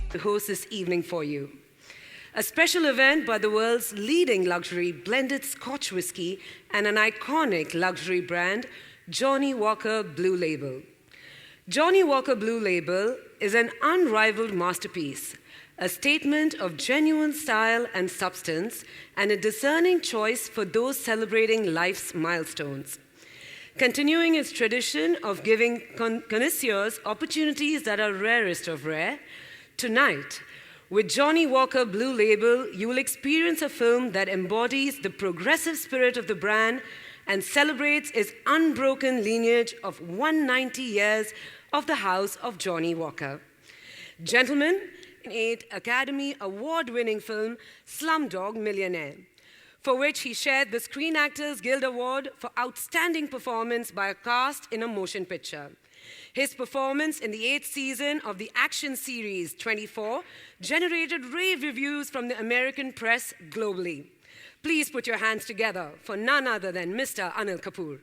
to host this evening for you. A special event by the world's leading luxury blended Scotch whiskey and an iconic luxury brand, Johnnie Walker Blue Label. Johnnie Walker Blue Label is an unrivaled masterpiece, a statement of genuine style and substance, and a discerning choice for those celebrating life's milestones. Continuing its tradition of giving connoisseurs opportunities that are rarest of rare, tonight, with Johnnie Walker Blue Label, you will experience a film that embodies the progressive spirit of the brand and celebrates its unbroken lineage of 190 years of the house of Johnnie Walker. Gentlemen, 2008 Academy Award-winning film Slumdog Millionaire, for which he shared the Screen Actors Guild Award for Outstanding Performance by a Cast in a Motion Picture. His performance in the 8th season of the action series 24 generated rave reviews from the American press globally. Please put your hands together for none other than Mr. Anil Kapoor.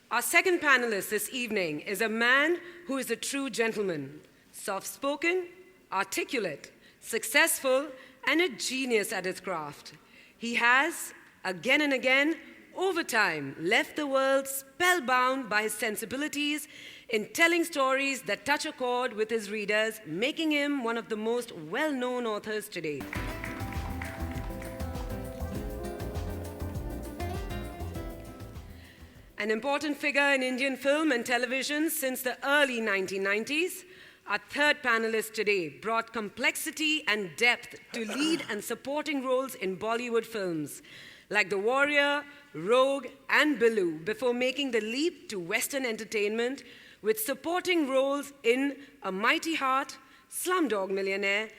Our second panelist this evening is a man who is a true gentleman, soft-spoken, articulate, successful, and a genius at his craft. He has, again and again, over time, left the world spellbound by his sensibilities in telling stories that touch a chord with his readers, making him one of the most well-known authors today. An important figure in Indian film and television since the early 1990s, our third panelist today brought complexity and depth to lead and supporting roles in Bollywood films like The Warrior, Rogue, and Billu before making the leap to Western entertainment with supporting roles in A Mighty Heart, Slumdog Millionaire,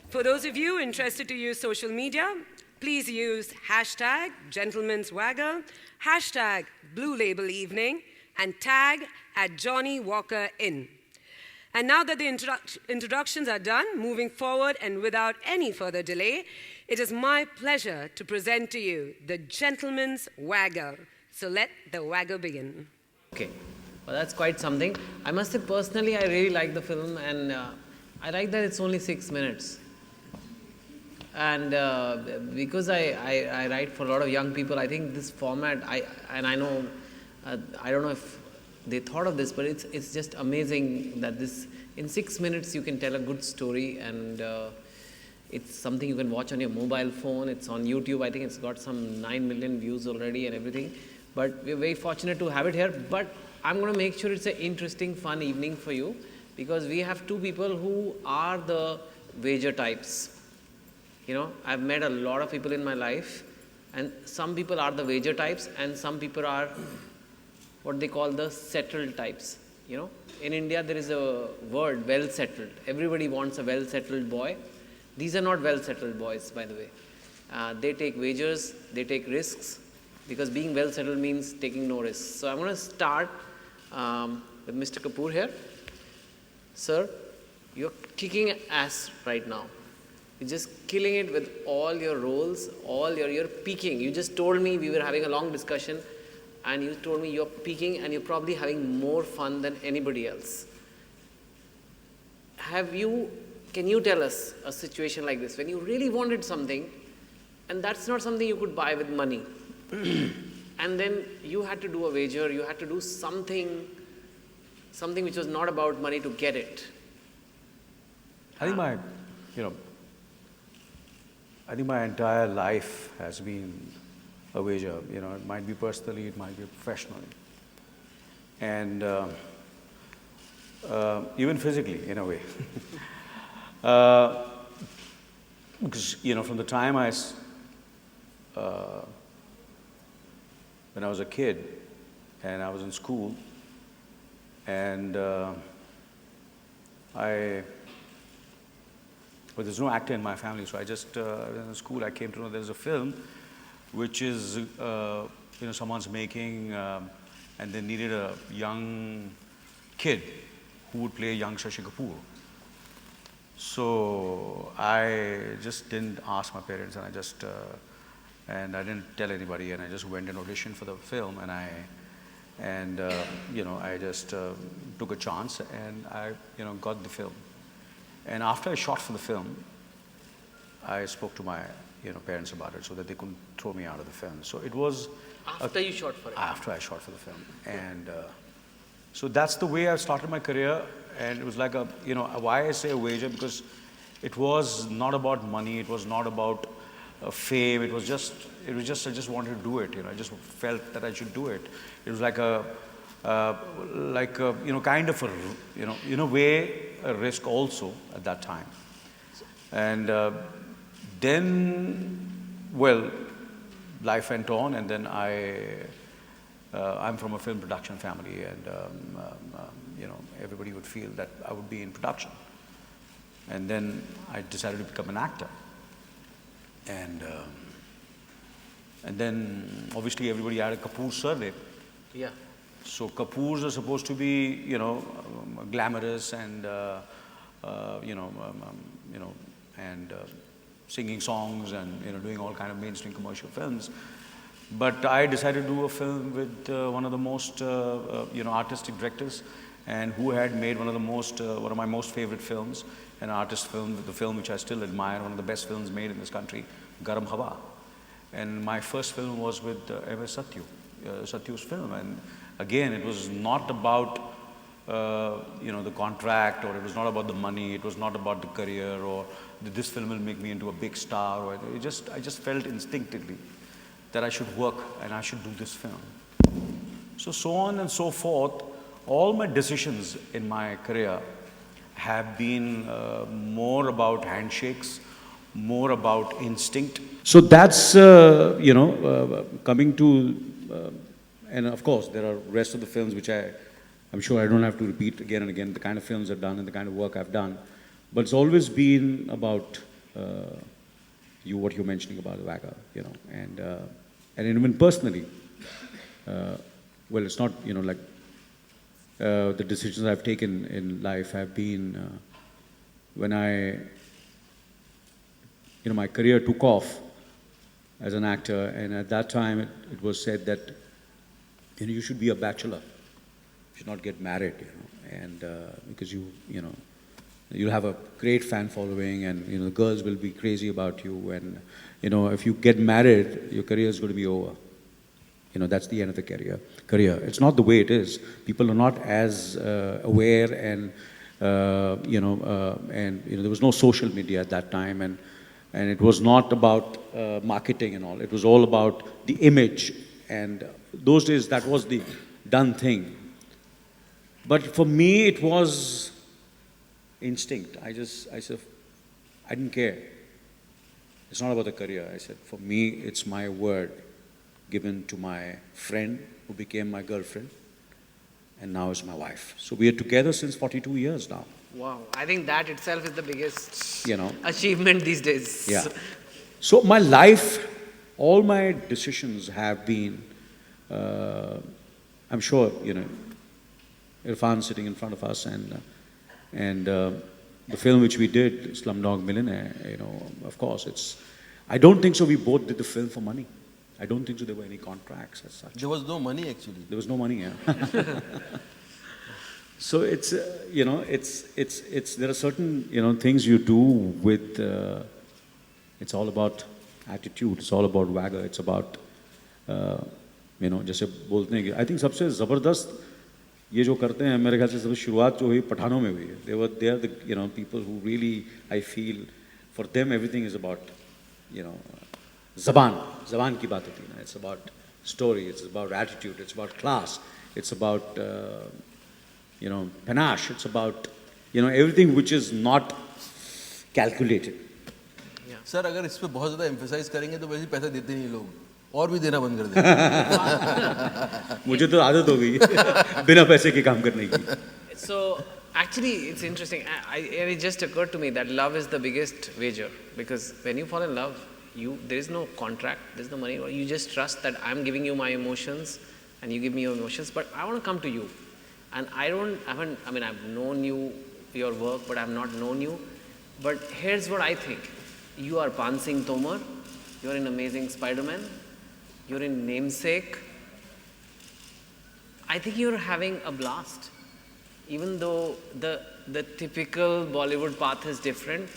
For those of you interested to use social media, please use hashtag Gentleman'sWagger, hashtag Blue Label Evening, and tag at Johnnie Walker Inn. And now that the introductions are done, moving forward and without any further delay, it is my pleasure to present to you the Gentleman's Wagger. So let the wagger begin. Okay, well that's quite something. I must say personally I really like the film, and I like that it's only 6 minutes. And because I write for a lot of young people, I think this format, I know, I don't know if they thought of this, but it's just amazing that this, in 6 minutes you can tell a good story, and it's something you can watch on your mobile phone. It's on YouTube. I think it's got some 9 million views already and everything. But we're very fortunate to have it here. But I'm going to make sure it's an interesting, fun evening for you, because we have two people who are the wager types. You know, I've met a lot of people in my life, and some people are the wager types, and some people are what they call the settled types. You know, in India there is a word, well settled. Everybody wants a well settled boy. These are not well settled boys, by the way. They take wagers, they take risks, because being well settled means taking no risks. So I'm going to start with Mr. Kapoor here. Sir, you're kicking ass right now. You're just killing it with all your roles, you're peaking. You just told me, we were having a long discussion, and you told me you're peaking and you're probably having more fun than anybody else. Can you tell us a situation like this, when you really wanted something, and that's not something you could buy with money, and then you had to do a wager, you had to do something which was not about money to get it? I think my entire life has been a wager. You know, it might be personally, it might be professionally, and even physically, in a way. Because from the time when I was a kid and I was in school, and but there's no actor in my family, so I just, in school, I came to know there's a film which is, someone's making and they needed a young kid who would play young Shashi Kapoor. So I just didn't ask my parents, and I didn't tell anybody, and I just went and auditioned for the film, and I just took a chance, and I got the film. And after I shot for the film, I spoke to my parents about it so that they couldn't throw me out of the film. So it was After you shot for it? after I shot for the film, and so that's the way I started my career. And it was like why I say a wager, because it was not about money, it was not about fame, it was just I just wanted to do it. I just felt that I should do it. It was like kind of in a way a risk also at that time. And then, well, life went on, and then I'm from a film production family, and everybody would feel that I would be in production. And then I decided to become an actor. And then obviously everybody had a Kapoor surname. Yeah. So Kapoors are supposed to be, glamorous and, and singing songs and, doing all kind of mainstream commercial films. But I decided to do a film with one of the most, artistic directors, and who had made one of my most favorite films, an artist film, the film which I still admire, one of the best films made in this country, Garam Hawa. And my first film was with M.S. Satyu's film. And again, it was not about, the contract, or it was not about the money, it was not about the career, or this film will make me into a big star. Or I just felt instinctively that I should work and I should do this film. So on and so forth, all my decisions in my career have been more about handshakes, more about instinct. So that's, coming to, and of course, there are rest of the films which I'm sure I don't have to repeat again and again, the kind of films I've done and the kind of work I've done. But it's always been about what you're mentioning about the Wagger, and even personally, well, it's not, the decisions I've taken in life have been when my career took off as an actor, and at that time it was said that you should be a bachelor, you should not get married, and because you'll have a great fan following, and the girls will be crazy about you, and if you get married, your career is going to be over. That's the end of the career. It's not the way it is. People are not as aware, and there was no social media at that time, and it was not about marketing and all. It was all about the image, and those days that was the done thing. But for me, it was instinct. I said, I didn't care. It's not about the career. I said, for me, it's my word given to my friend who became my girlfriend, and now is my wife. So we are together since 42 years now. Wow, I think that itself is the biggest achievement these days. Yeah. So my life, all my decisions have been, I'm sure, Irfan sitting in front of us, and the film which we did, Slumdog Millionaire, of course, I don't think so we both did the film for money. I don't think so there were any contracts as such. There was no money actually. There was no money, yeah. So it's, there are certain, things you do with, it's all about attitude, it's all about Wagger, it's about, जैसे बोलते हैं कि I think सबसे ज़बरदस्त ये जो करते हैं मेरे ख्याल से सबसे शुरुआत जो हुई पठानों में हुई है. They are the people who really, I feel, for them everything is about, ज़बान की बात होती है ना. It's about story, it's about attitude, it's about class, it's about panache, it's about everything which is not calculated. Sir अगर इस पे बहुत ज़्यादा emphasize करेंगे तो वैसे पैसा देते नहीं लोग और भी देना बंद कर देंगे. मुझे तो आदत हो गई बिना पैसे के काम करने की. So actually it's interesting. It just occurred to me that love is the biggest wager, because when you fall in love, there is no contract, there is no money. You just trust that I'm giving you my emotions, and you give me your emotions, but I want to come to you. And I've known your work, but I've not known you. But here's what I think. You are Pan Singh Tomar, you're in Amazing Spider-Man, you're in Namesake. I think you're having a blast. Even though the typical Bollywood path is different,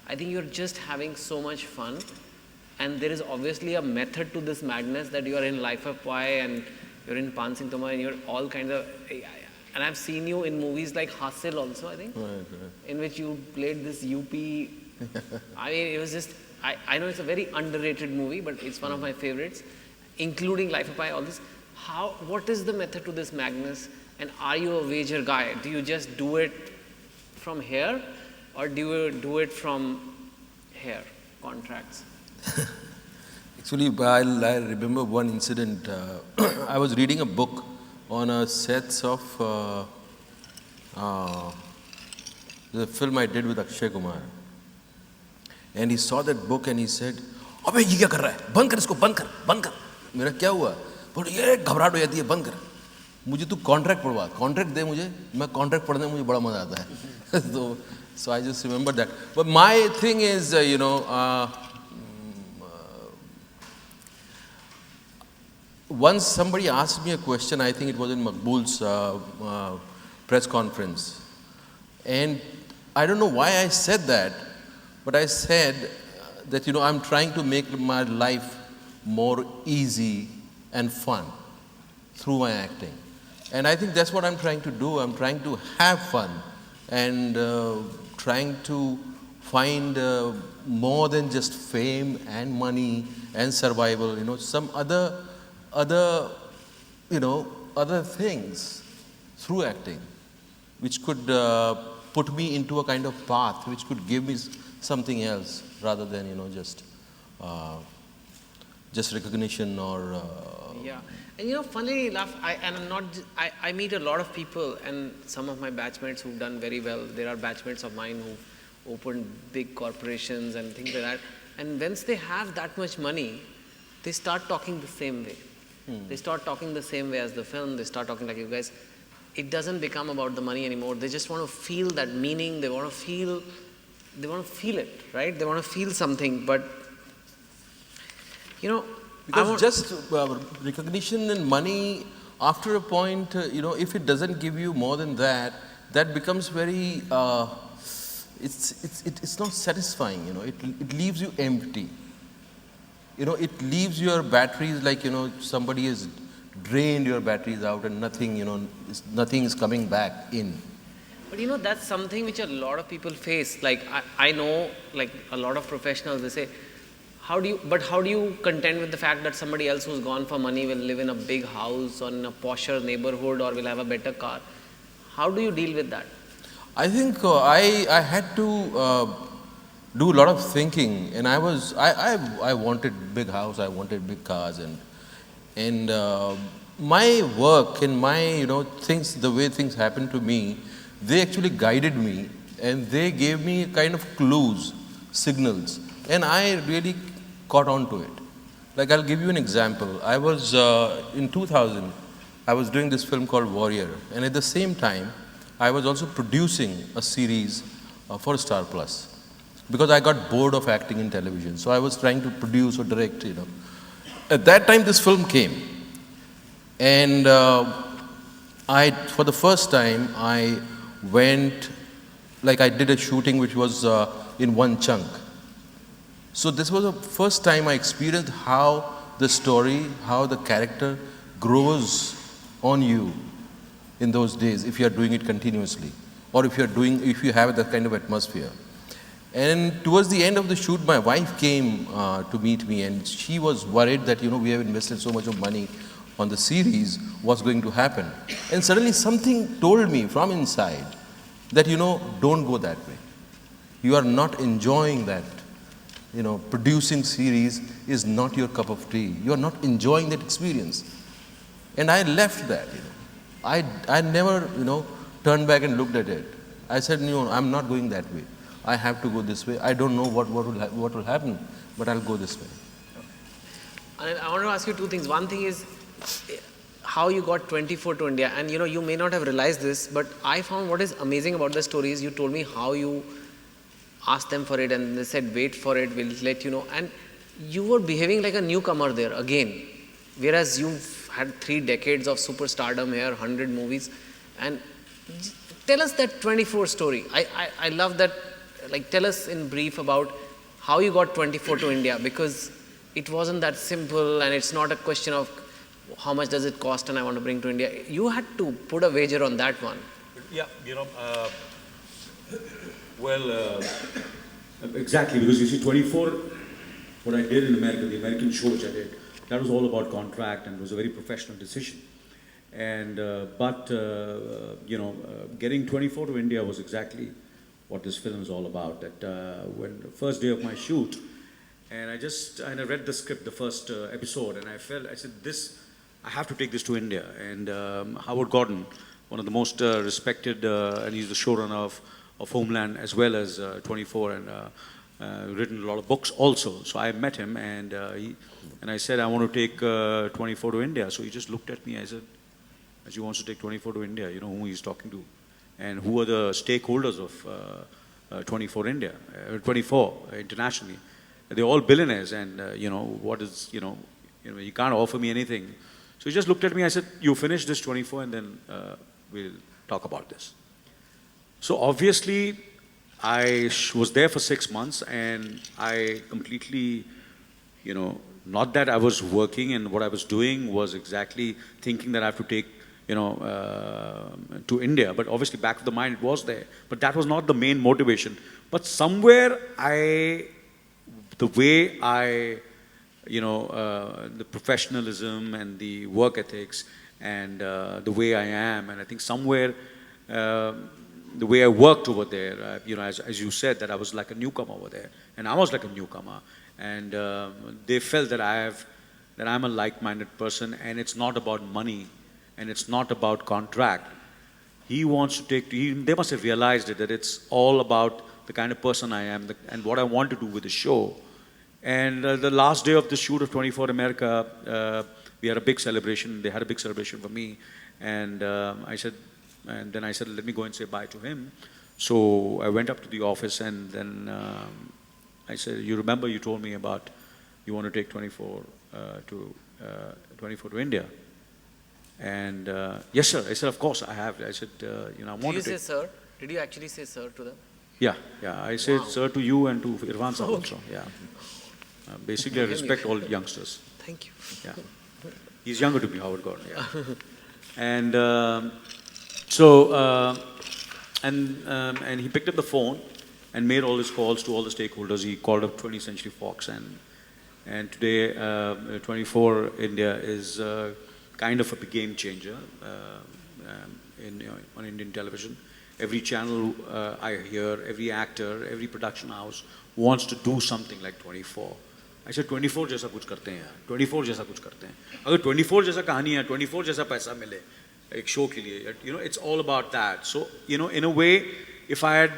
I think you're just having so much fun. And there is obviously a method to this madness, that you are in Life of Pi and you're in Pan Singh Tomar and you're all kinds of... And I've seen you in movies like Hasil also, I think, Right. in which you played this UP. I mean, it was just... I know it's a very underrated movie, but it's one of my favorites, including Life of Pi, all this. What is the method to this madness? And are you a wager guy? Do you just do it from here, or do you do it from here, contracts? Actually, I remember one incident. I was reading a book on a sets of the film I did with Akshay Kumar. And he saw that book and he said, "अबे ये क्या कर रहा है? बंद कर इसको, बंद कर, बंद कर." मेरा क्या हुआ? बोल ये घबराहट हो जाती है, बंद कर. मुझे तू कॉन्ट्रैक्ट पढ़वा, कॉन्ट्रैक्ट दे मुझे, मैं कॉन्ट्रैक्ट पढ़ने में मुझे बड़ा मजा आता है. So I just remember that. But my thing is, once somebody asked me a question, I think it was in Maqbool's press conference. And I don't know why I said that, but I said that, I'm trying to make my life more easy and fun through my acting. And I think that's what I'm trying to do. I'm trying to have fun and trying to find more than just fame and money and survival, some other things through acting, which could put me into a kind of path, which could give me something else rather than, just recognition or... Yeah. And funnily enough, I meet a lot of people, and some of my batchmates who've done very well. There are batchmates of mine who opened big corporations and things like that. And once they have that much money, they start talking the same way. They start talking the same way as the film. They start talking like you guys. It doesn't become about the money anymore. They just want to feel that meaning. They want to feel it, right? They want to feel something. But, Because just recognition and money, after a point, if it doesn't give you more than that, that becomes very, it's not satisfying, it leaves you empty. It leaves your batteries like, somebody has drained your batteries out and nothing, nothing is coming back in. But that's something which a lot of people face. Like, I know, like, a lot of professionals, they say, how do you contend with the fact that somebody else who's gone for money will live in a big house or in a posher neighborhood or will have a better car? How do you deal with that? I think I had to do a lot of thinking, and I wanted big house, I wanted big cars, and my work and my things, the way things happened to me, they actually guided me, and they gave me kind of clues, signals, and I really caught on to it. Like, I'll give you an example. I was in 2000, I was doing this film called Warrior, and at the same time, I was also producing a series for Star Plus, because I got bored of acting in television. So I was trying to produce or direct, At that time, this film came. And for the first time, I went, like I did a shooting which was in one chunk. So this was the first time I experienced how the story, how the character grows on you in those days, if you are doing it continuously, or if you have that kind of atmosphere. And towards the end of the shoot, my wife came to meet me, and she was worried that, we have invested so much of money on the series, what's going to happen? And suddenly something told me from inside that, don't go that way. You are not enjoying that. Producing series is not your cup of tea. You are not enjoying that experience. And I left that, I never, turned back and looked at it. I said, I'm not going that way. I have to go this way. I don't know what will happen, but I'll go this way. And I want to ask you two things. One thing is, how you got 24 to India. And you may not have realized this, but I found what is amazing about the story is you told me how you asked them for it and they said, wait for it, we'll let you know. And you were behaving like a newcomer there again, whereas you've had 3 decades of superstardom here, 100 movies. And tell us that 24 story. I love that. Like, tell us in brief about how you got 24 to India, because it wasn't that simple and it's not a question of how much does it cost and I want to bring to India. You had to put a wager on that one. Yeah, exactly, because you see 24, what I did in America, the American show which I did, that was all about contract and it was a very professional decision. And, getting 24 to India was exactly what this film is all about. That when the first day of my shoot, and I read the script, the first episode, and I said, I have to take this to India. And Howard Gordon, one of the most respected, and he's the showrunner of Homeland as well as 24, and written a lot of books also. So I met him, and I said, I want to take 24 to India. So he just looked at me. I said, as he wants to take 24 to India, you know who he's talking to, and who are the stakeholders of 24 India, 24 internationally. They're all billionaires, and what is you can't offer me anything. So he just looked at me. I said, you finish this 24, and then we'll talk about this. So obviously, I was there for 6 months, and I completely, not that I was working, and what I was doing was exactly thinking that I have to take, to India. But obviously, back of the mind, it was there. But that was not the main motivation. But somewhere, the way I, the professionalism and the work ethics and the way I am, and I think somewhere, the way I worked over there, as you said, that I was like a newcomer over there, and I was like a newcomer, and they felt that I'm a like-minded person, and it's not about money, and it's not about contract. He wants to they must have realized it, that it's all about the kind of person I am and what I want to do with the show. And the last day of the shoot of 24 America, we had a big celebration. They had a big celebration for me, and then I said, let me go and say bye to him. So I went up to the office, and then I said, you remember you told me about you want to take 24 to India? And yes, sir. I said, of course I have. I said, I want to take. Did you say sir? Did you actually say sir to them? Yeah. I said sir to you and to Irfan sir also. Yeah. Basically, I respect all youngsters. Thank you. Yeah. He's younger to me, Howard Gordon. Yeah. And and he picked up the phone and made all his calls to all the stakeholders. He called up 20th Century Fox, and today 24 India is kind of a game changer on Indian television. Every channel I hear, every actor, every production house wants to do something like 24. I said 24 जैसा कुछ करते हैं यार, 24 जैसा कुछ करते हैं. अगर 24 जैसा कहानी है, 24 जैसा पैसा मिले एक show के लिए, it's all about that. So in a way, if I had,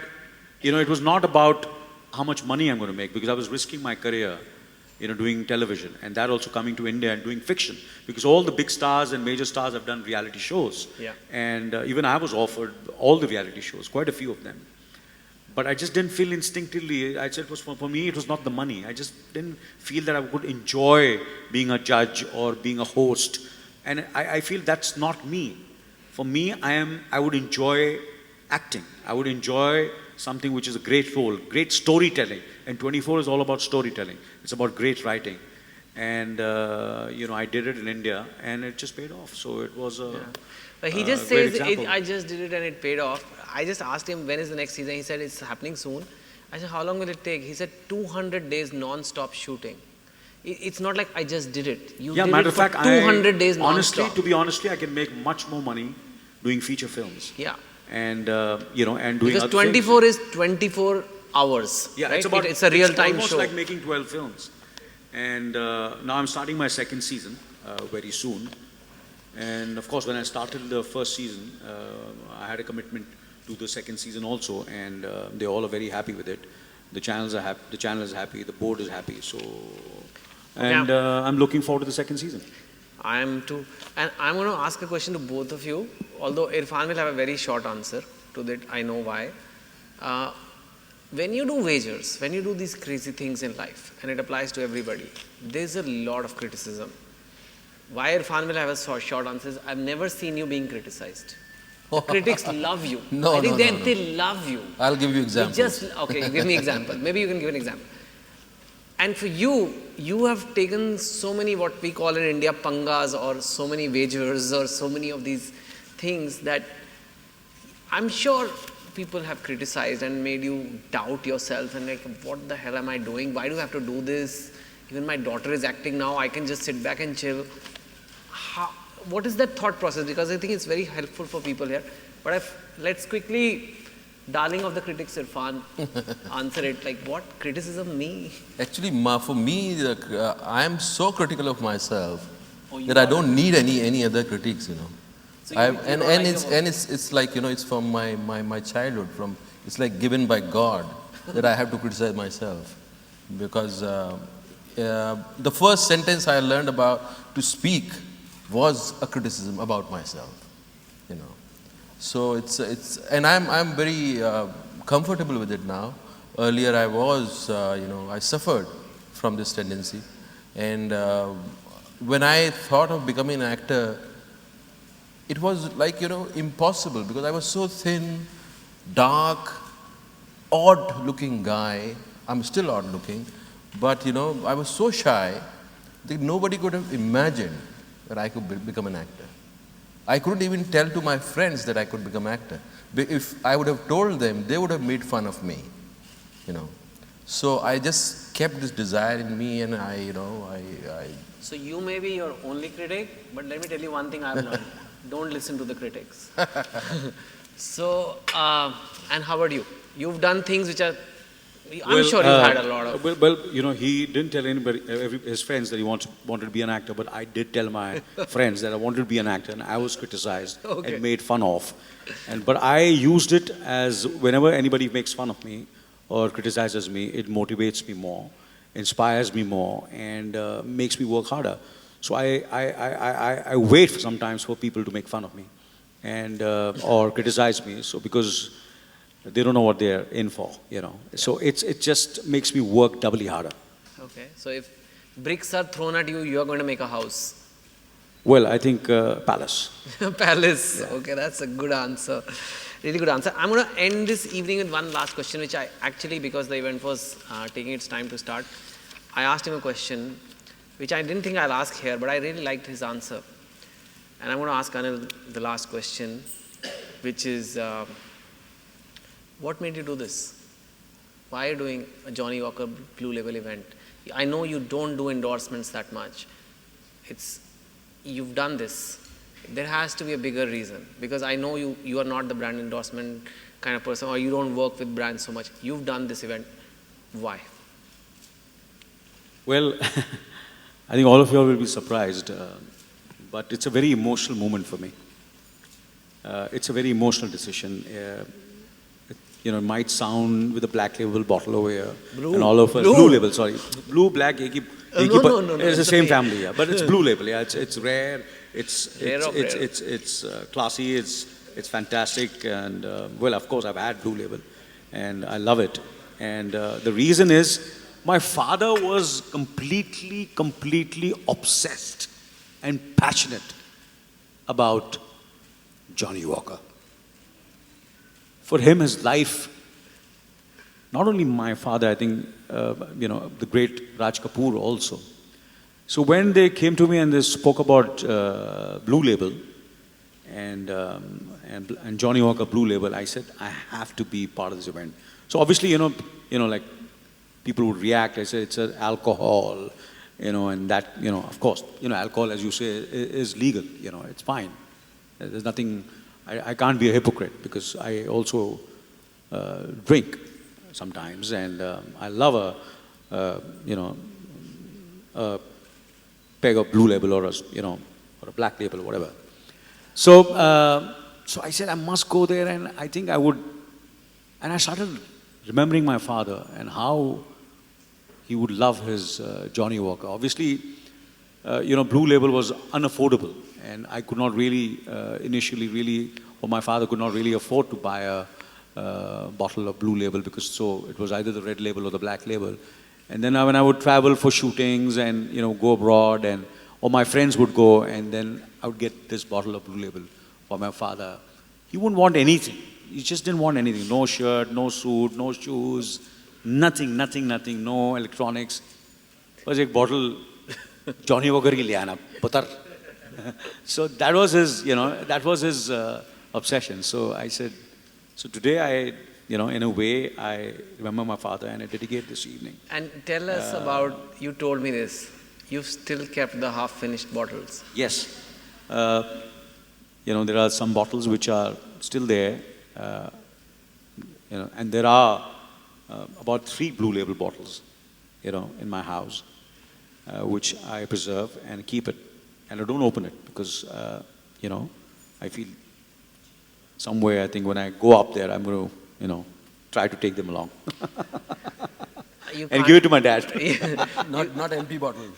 it was not about how much money I'm going to make, because I was risking my career, doing television, and that also coming to India and doing fiction, because all the big stars and major stars have done reality shows. Yeah. And even I was offered all the reality shows, quite a few of them. But I just didn't feel instinctively, I said it was for me, it was not the money. I just didn't feel that I would enjoy being a judge or being a host. And I feel that's not me. For me, I would enjoy acting. I would enjoy something which is a great role, great storytelling. And 24 is all about storytelling. It's about great writing. And, I did it in India, and it just paid off. So it was a But he just says, I just did it and it paid off. I just asked him, when is the next season? He said, it's happening soon. I said, how long will it take? He said, 200 days non-stop shooting. It's not like I just did it. You did matter it of fact, 200 days non-stop. To be honest, I can make much more money doing feature films. Yeah. And, and doing because other 24 things. is 24 hours. Yeah, right? it's a real-time almost show. like making 12 films. And now I'm starting my second season very soon. And of course, when I started the first season, I had a commitment to the second season also, and they all are very happy with it. The channels are happy. The channel is happy. The board is happy. So, and I'm looking forward to the second season. I am too. And I'm going to ask a question to both of you, although Irfan will have a very short answer to that. I know why. When you do wagers, when you do these crazy things in life, and it applies to everybody, there's a lot of criticism. Why Irfan will have a short answer is, I've never seen you being criticized. The critics love you. No, I think no, no, no. they love you. I'll give you examples. Okay, give me example. Maybe you can give an example. And for you, you have taken so many what we call in India pangas, or so many wagers, or so many of these things that I'm sure people have criticized and made you doubt yourself and like, what the hell am I doing? Why do I have to do this? Even my daughter is acting now, I can just sit back and chill. What is that thought process? Because I think it's very helpful for people here. But let's quickly, darling of the critics, Irfan, answer it. Like, what? Criticism, me? Actually, for me, I am so critical of myself that I don't need any other critics, you know. So It's like, you know, it's from my childhood. It's like given by God that I have to criticize myself, because the first sentence I learned about to speak was a criticism about myself, you know. So and I'm very comfortable with it now. Earlier I was, I suffered from this tendency, and when I thought of becoming an actor, it was like, you know, impossible, because I was so thin, dark, odd-looking guy. I'm still odd-looking, but, you know, I was so shy that nobody could have imagined that I could become an actor. I couldn't even tell to my friends that I could become an actor. If I would have told them, they would have made fun of me, you know. So I just kept this desire in me, and So you may be your only critic, but let me tell you one thing I've learned. Don't listen to the critics. So, and how about you? You've done things which are, I'm sure you've had a lot of. Well, you know, he didn't tell anybody, his friends, that he wanted to be an actor, but I did tell my friends that I wanted to be an actor, and I was criticized and made fun of. But I used it as, whenever anybody makes fun of me or criticizes me, it motivates me more, inspires me more, and makes me work harder. So I wait sometimes for people to make fun of me and or criticize me, so because they don't know what they're in for, you know. So it just makes me work doubly harder. Okay, so if bricks are thrown at you, you're going to make a house. Well, I think palace. Palace. Yeah. Okay, that's a good answer. Really good answer. I'm going to end this evening with one last question, which I actually, because the event was taking its time to start, I asked him a question which I didn't think I'll ask here, but I really liked his answer. And I'm going to ask Anil the last question, which is, what made you do this? Why are you doing a Johnny Walker Blue Label event? I know you don't do endorsements that much. You've done this. There has to be a bigger reason, because I know you are not the brand endorsement kind of person, or you don't work with brands so much. You've done this event. Why? Well, I think all of you all will be surprised, but it's a very emotional moment for me. It's a very emotional decision. It might sound with a black label bottle over here, and all of us, blue label, sorry, blue, black, no, it's the same family, yeah, but it's blue label, yeah. It's rare, it's classy, it's fantastic, and well, of course, I've had blue label, and I love it, and the reason is, my father was completely obsessed and passionate about Johnny Walker. For him, his life, not only my father, I think, the great Raj Kapoor also. So when they came to me and they spoke about Blue Label and Johnny Walker Blue Label, I said, I have to be part of this event. So obviously, like people would react. I said, it's an alcohol, and that, of course, alcohol, as you say, is legal. It's fine. There's nothing. I can't be a hypocrite, because I also drink sometimes, and I love a peg of Blue Label, or a black label, or whatever. So I said I must go there, and I think I would. And I started remembering my father and how he would love his Johnny Walker. Obviously, Blue Label was unaffordable, and I could not really initially really, or my father could not really afford to buy a bottle of Blue Label, because it was either the red label or the black label. And then when I would travel for shootings and go abroad, or my friends would go, and then I would get this bottle of Blue Label for my father. He wouldn't want anything. He just didn't want anything. No shirt, no suit, no shoes, nothing, no electronics. Was a bottle Johnny Walker ki le aana, putar. So that was his obsession. So I said, so today in a way, I remember my father and I dedicate this evening. And tell us about, you told me this, you've still kept the half-finished bottles. Yes. There are some bottles which are still there, and there are about 3 Blue Label bottles, in my house, which I preserve and keep it. And I don't open it because, I feel somewhere, I think when I go up there, I'm going to, try to take them along. And give it to my dad. Not empty bottles.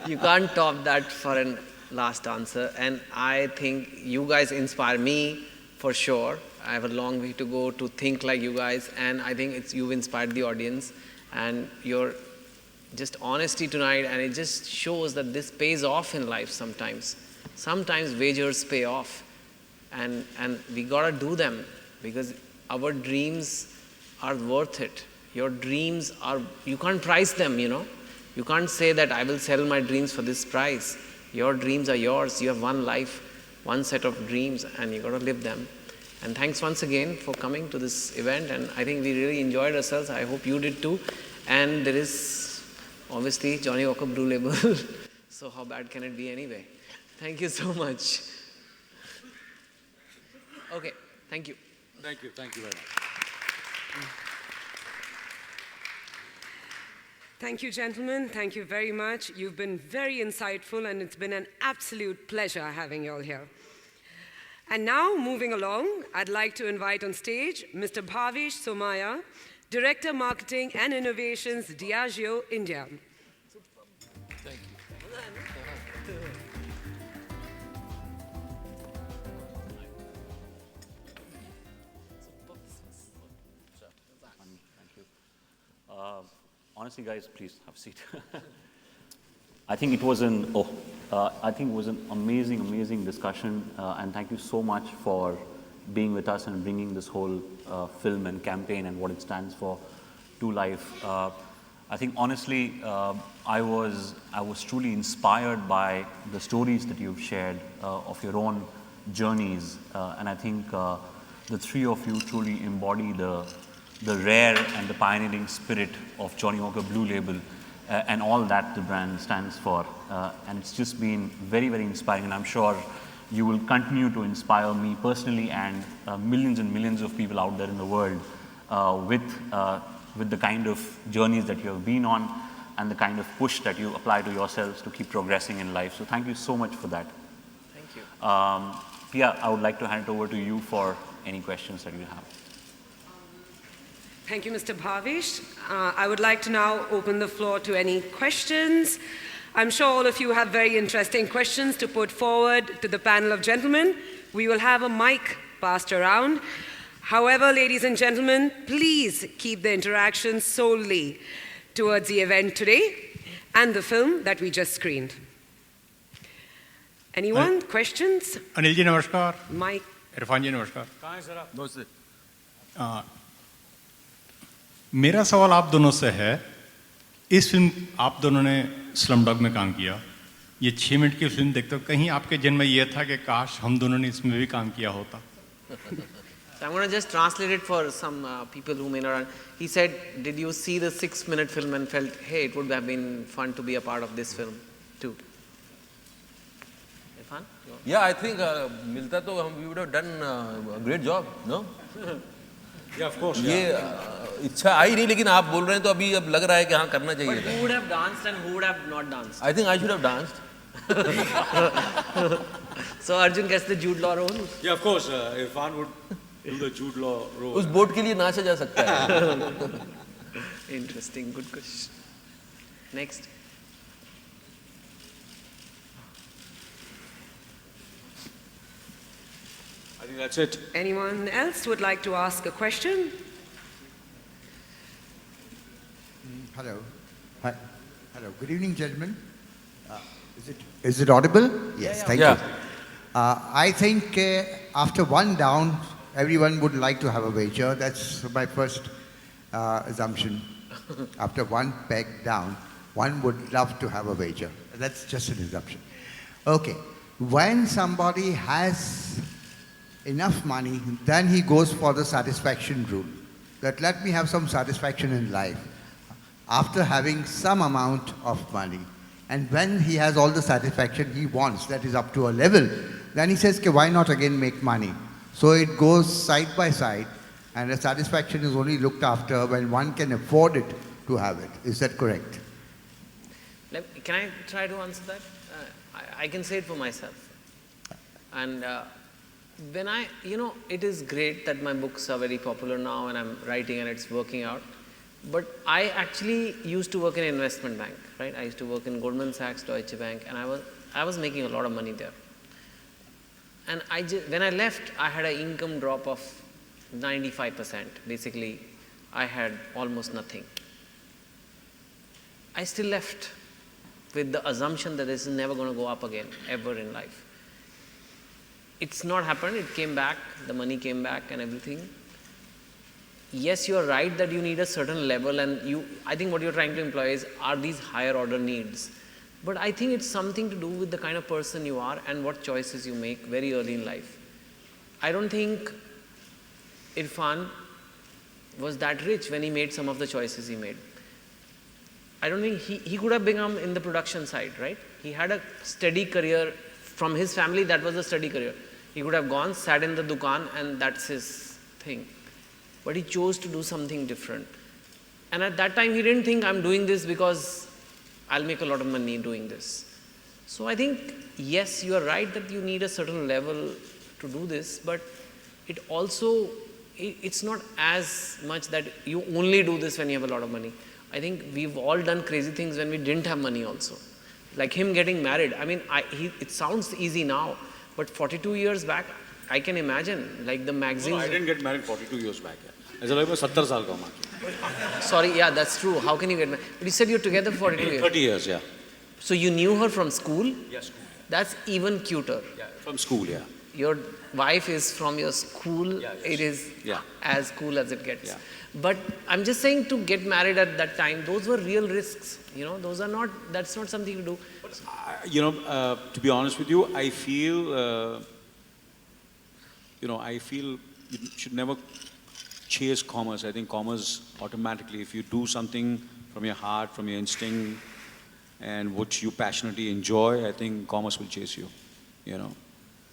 You can't top that for an last answer. And I think you guys inspire me for sure. I have a long way to go to think like you guys, and I think you've inspired the audience, and your just honesty tonight, and it just shows that this pays off in life sometimes. Sometimes wagers pay off, and we gotta do them, because our dreams are worth it. Your dreams are, you can't price them, You can't say that I will sell my dreams for this price. Your dreams are yours. You have one life, one set of dreams, and you gotta live them. And thanks once again for coming to this event, and I think we really enjoyed ourselves. I hope you did too. And there is obviously Johnny Walker Blue Label. So how bad can it be anyway? Thank you so much. Okay, thank you. Thank you very much. Thank you, gentlemen. Thank you very much. You've been very insightful, and it's been an absolute pleasure having you all here. And now, moving along, I'd like to invite on stage Mr. Bhavish Somaya, Director, Marketing and Innovations, Diageo, India. Thank you. Honestly, guys, please have a seat. I think it was an amazing discussion, and thank you so much for being with us and bringing this whole film and campaign and what it stands for to life. I think honestly, I was truly inspired by the stories that you've shared of your own journeys, and I think the 3 of you truly embody the rare and the pioneering spirit of Johnny Walker Blue Label, and all that the brand stands for. And it's just been very, very inspiring, and I'm sure you will continue to inspire me personally and millions and millions of people out there in the world with the kind of journeys that you have been on and the kind of push that you apply to yourselves to keep progressing in life. So thank you so much for that. Thank you. Pia, I would like to hand it over to you for any questions that you have. Thank you, Mr. Bhavish. I would like to now open the floor to any questions. I'm sure all of you have very interesting questions to put forward to the panel of gentlemen. We will have a mic passed around. However, ladies and gentlemen, please keep the interaction solely towards the event today and the film that we just screened. Anyone? Questions? Anil ji, namaskar. Mike. Irfan जी नमस्कार. कहाँ है sir आप? No, sir. मेरा सवाल आप दोनों से है, इस फिल्म आप दोनों ने स्लम डॉग में काम किया, ये 6 मिनट की फिल्म देखते हो, कहीं आपके जन्म में ये था कि काश हम दोनों ने इसमें भी काम किया होता? So I'm going to just translate it for some people who may not. He said, did you see the 6-minute film and felt, hey, it would have been fun to be a part of this film too? Irfan? Yeah, I think मिलता तो हम we would have done a great job, no? Yeah, of course. ये इच्छा आई नहीं, लेकिन आप बोल रहे हैं तो अभी अब लग रहा है कि हाँ करना चाहिए But था. who would have danced and who would have not danced? I think I should have danced. So Arjun gets the Jude Law role? Yeah, of course. Irfan would do the Jude Law role. उस boat के लिए नाचा जा सकता है. Interesting, good question. Next. think that's it. Anyone else would like to ask a question? Hello. Hi. Hello. Good evening, gentlemen. Is it audible? Yes, thank Yeah. you. I think after one down, everyone would like to have a wager. That's my first assumption. After one peg down, one would love to have a wager. That's just an assumption. Okay. When somebody has enough money, then he goes for the satisfaction rule. That let me have some satisfaction in life after having some amount of money. And when he has all the satisfaction he wants, that is up to a level, then he says, okay, why not again make money? So it goes side by side, and the satisfaction is only looked after when one can afford it to have it. Is that correct? Can I try to answer that? I can say it for myself. And when it is great that my books are very popular now and I'm writing and it's working out. But I actually used to work in an investment bank, right? I used to work in Goldman Sachs, Deutsche Bank, and I was making a lot of money there. And when I left, I had an income drop of 95%. Basically, I had almost nothing. I still left with the assumption that this is never going to go up again, ever in life. It's not happened. It came back. The money came back and everything. Yes, you are right that you need a certain level, and I think what you're trying to imply are these higher order needs. But I think it's something to do with the kind of person you are and what choices you make very early in life. I don't think Irfan was that rich when he made some of the choices he made. I don't think he could have become in the production side, right? He had a steady career from his family. That was a steady career. He could have gone, sat in the dukan, and that's his thing. But he chose to do something different. And at that time, he didn't think, I'm doing this because I'll make a lot of money doing this. So I think, yes, you are right that you need a certain level to do this, but it also, it's not as much that you only do this when you have a lot of money. I think we've all done crazy things when we didn't have money also. Like him getting married. I mean, it sounds easy now, but 42 years back, I can imagine, like the magazines. No, I didn't get married 42 years back. As I was 70 saal ka hu. Sorry, yeah, that's true. How can you get married? But you said you're together for 42 years. 30 years, yeah. So you knew her from school? Yes. That's even cuter. Yeah, from school, yeah. Your wife is from your school. Yeah, yes. It is Yeah. as cool as it gets. Yeah. But I'm just saying, to get married at that time, those were real risks. That's not something to do. To be honest with you, I feel, you should never chase commerce. I think commerce automatically, if you do something from your heart, from your instinct, and what you passionately enjoy, I think commerce will chase you.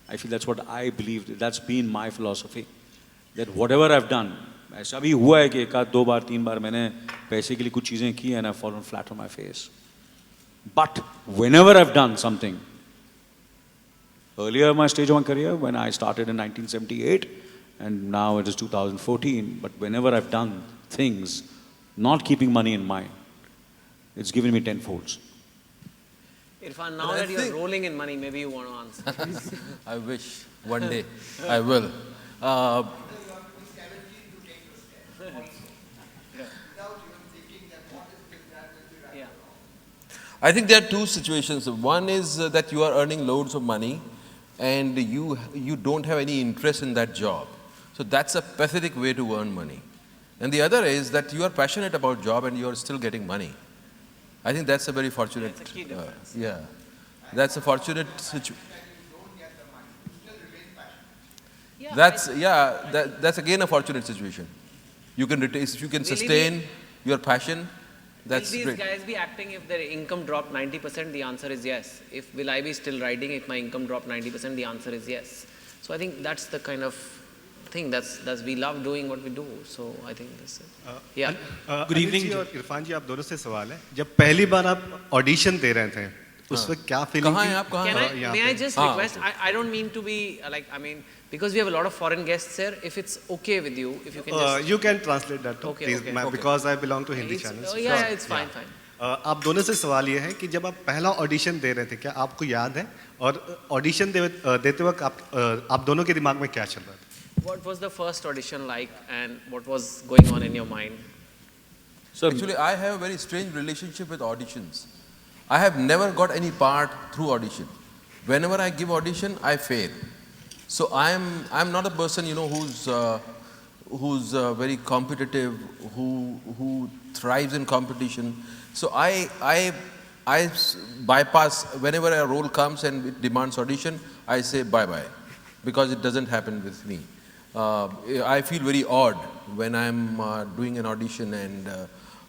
I feel that's what I believe. That's been my philosophy. That whatever I've done, ऐसा भी हुआ है कि एक आध दो बार तीन बार मैंने पैसे के लिए कुछ चीजें की and I've fallen flat on my face. But whenever I've done something, earlier in my stage of my career, when I started in 1978, and now it is 2014, but whenever I've done things, not keeping money in mind, it's given me tenfolds. Irfan, now that you're rolling in money, maybe you want to answer. I wish one day I will. I think there are two situations. One is that you are earning loads of money and you don't have any interest in that job. So that's a pathetic way to earn money. And the other is that you are passionate about job and you are still getting money. I think that's a very fortunate. That's a key difference. That's a fortunate situation. Yeah, That's again a fortunate situation. You can retain, if you can sustain your passion. That's will these great. guys be acting if their income dropped 90%? The answer is yes. Will I be still writing if my income dropped 90%? The answer is yes. So I think that's the kind of thing that's we love doing what we do. So I think that's it. Yeah. Good evening और इरफान जी, आप दोनों से सवाल है, जब पहली बार आप audition दे रहे थे उस वक्त क्या फीलिंग कहाँ हैं आप, कहाँ हैं? May I just request, I don't mean to be because we have a lot of foreign guests here, if it's okay with you, if you can just you can translate that too, Okay, please, okay. because I belong to Hindi It's- channels. yeah, it's fine. आप दोनों से सवाल ये है कि जब आप पहला ऑडिशन दे रहे थे, क्या आपको याद है? और ऑडिशन देते वक्त आप दोनों के दिमाग में क्या चल रहा था? What was the first audition like, and what was going on in your mind? So Actually, I have a very strange relationship with auditions. I have never got any part through audition. Whenever I give audition, I fail. So I'm not a person, you know, who's very competitive, who thrives in competition. So I bypass whenever a role comes and it demands audition. I say bye bye, because it doesn't happen with me. I feel very odd when I'm doing an audition and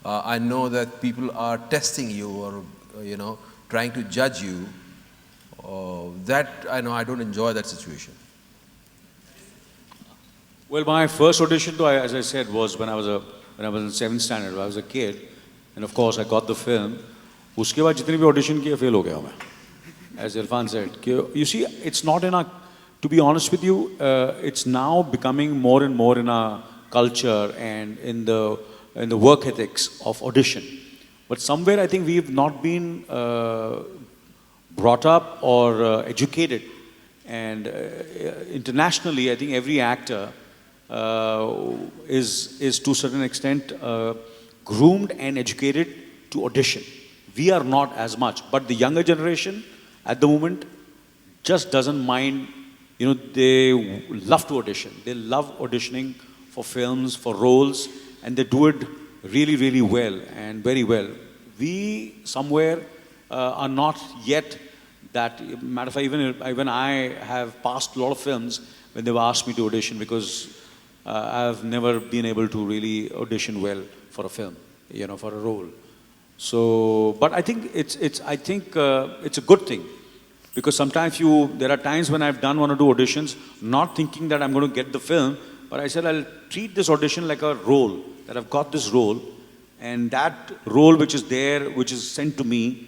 I know that people are testing you or you know trying to judge you. That I know I don't enjoy that situation. Well, my first audition, though, as I said, was when I was in 7th standard. I was a kid, and of course, I got the film. उसके बाद जितने भी audition किए fail हो गया मैं. As Irfan said, you see, it's not in our. To be honest with you, it's now becoming more and more in our culture and in the work ethics of audition. But somewhere I think we've not been brought up or educated. And internationally, I think every actor is to a certain extent groomed and educated to audition. We are not as much, but the younger generation at the moment just doesn't mind. You know, they love to audition. They love auditioning for films, for roles, and they do it really, really well and very well. We somewhere are not yet that. Matter of fact, even I have passed a lot of films when they've asked me to audition because I've never been able to really audition well for a film, you know, for a role. So, but I think it's a good thing. Because sometimes there are times when I've done one or two auditions, not thinking that I'm going to get the film, but I said I'll treat this audition like a role, that I've got this role, and that role which is there, which is sent to me,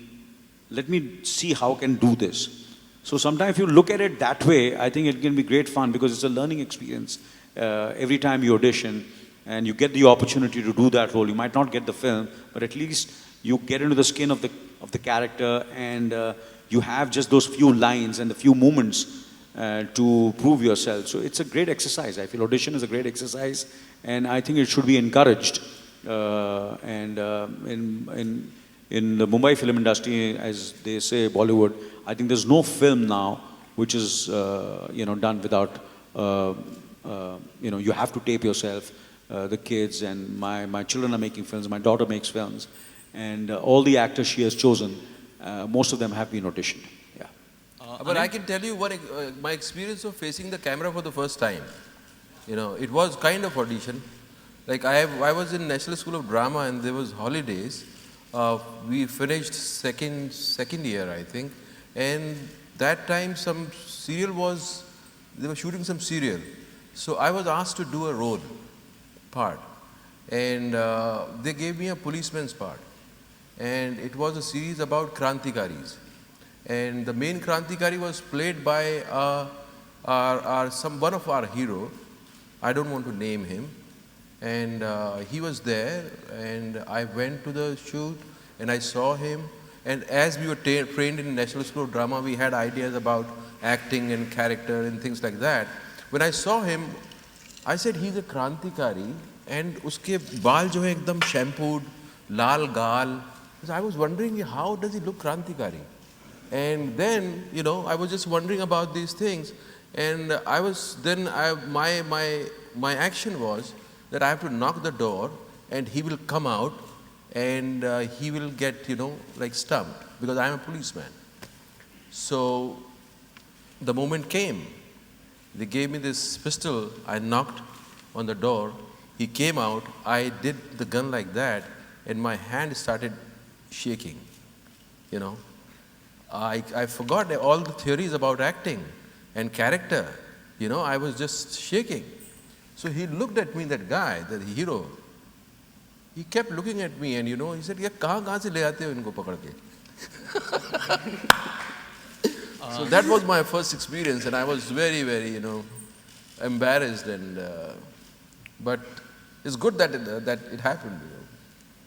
let me see how I can do this. So sometimes if you look at it that way, I think it can be great fun because it's a learning experience. Every time you audition and you get the opportunity to do that role, you might not get the film, but at least you get into the skin of the character and you have just those few lines and the few moments to prove yourself. So it's a great exercise. I feel audition is a great exercise, and I think it should be encouraged. In the Mumbai film industry, as they say, Bollywood, I think there's no film now which is done without you have to tape yourself. The kids and my children are making films. My daughter makes films, and all the actors she has chosen. Most of them have been auditioned. Yeah. But I can tell you what my experience of facing the camera for the first time. You know, it was kind of audition. Like I was in National School of Drama and there was holidays. We finished second year, I think, and that time they were shooting some serial. So I was asked to do a role part, and they gave me a policeman's part. And it was a series about Krantikaris. And the main Krantikari was played by one of our hero. I don't want to name him. And he was there, and I went to the shoot, and I saw him. And as we were trained in National School of Drama, we had ideas about acting and character and things like that. When I saw him, I said, he's a Krantikari, and uske baal jo hai ekdam shampooed, lal gal. I was wondering, how does he look Krantikari? And then, I was just wondering about these things. And my action was that I have to knock the door and he will come out and he will get, like stumped because I am a policeman. So the moment came. They gave me this pistol. I knocked on the door. He came out. I did the gun like that and my hand started shaking, I forgot all the theories about acting and character, I was just shaking. So he looked at me, that guy, the hero, he kept looking at me and he said, "Ye kahan se le aate ho inko pakad ke?" So that was my first experience and I was very, very, embarrassed but it's good that it happened.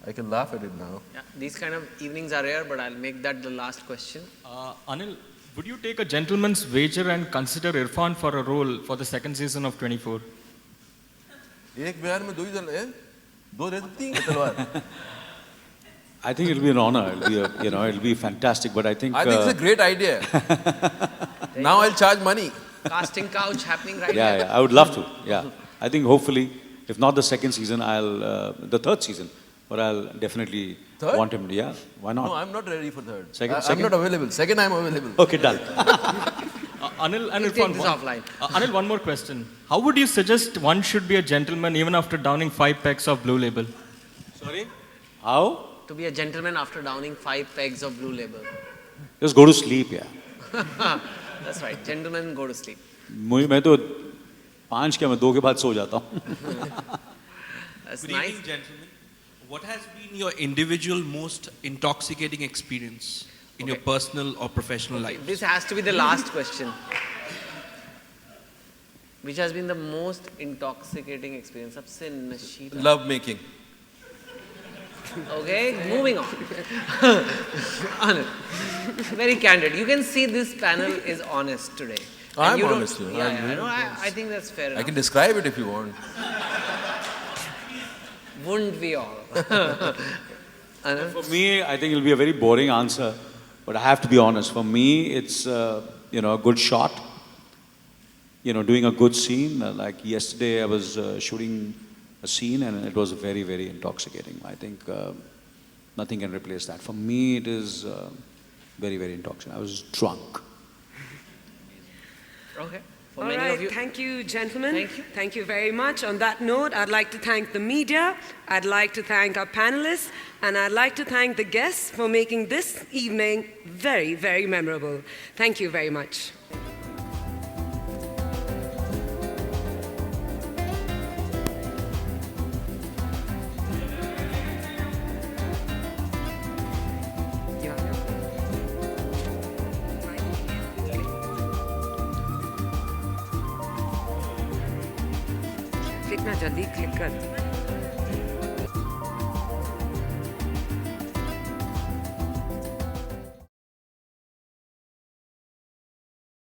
I can laugh at it now. Yeah, these kind of evenings are rare, but I'll make that the last question. Anil, would you take a gentleman's wager and consider Irfan for a role for the second season of 24? एक बिहार में दो ही दो रहती हैं तलवार. I think it'll be an honor. It'll be it'll be fantastic. But I think I think it's a great idea. Now I'll charge money. Casting couch happening right yeah, now. yeah, I would love to. Yeah, I think hopefully, if not the second season, the third season, but I'll definitely Third? want him. Yeah, why not? No, I'm not ready for third. Second- I'm not available. Second, I'm available. Okay, done. Anil and We'll Irfan, take this offline. Anil, one more question. How would you suggest one should be a gentleman even after downing 5 packs of Blue Label? Sorry? How? To be a gentleman after downing 5 pegs of Blue Label. Just go to sleep, yeah. That's right. Gentlemen, go to sleep. मैं तो 5 क्या मैं 2 के बाद सो जाता हूँ. That's Good nice. evening, gentlemen. What has been your individual most intoxicating experience in your personal or professional life? This has to be the last question. Which has been the most intoxicating experience? सबसे नशीला. Love making. Okay, moving on. Anil, very candid. You can see this panel is honest today. And I'm you don't- honest. I think that's fair I enough. can describe it if you want. Wouldn't we all? Anil? For me, I think it'll be a very boring answer, but I have to be honest. For me, it's a good shot. Doing a good scene. Like yesterday, I was shooting a scene, and it was very, very intoxicating. I think nothing can replace that. For me, it is very, very intoxicating. I was drunk. Okay. For All many right, of you. thank you, gentlemen. Thank you. Thank you very much. On that note, I'd like to thank the media, I'd like to thank our panelists, and I'd like to thank the guests for making this evening very, very memorable. Thank you very much. Click na jaldi, click kar.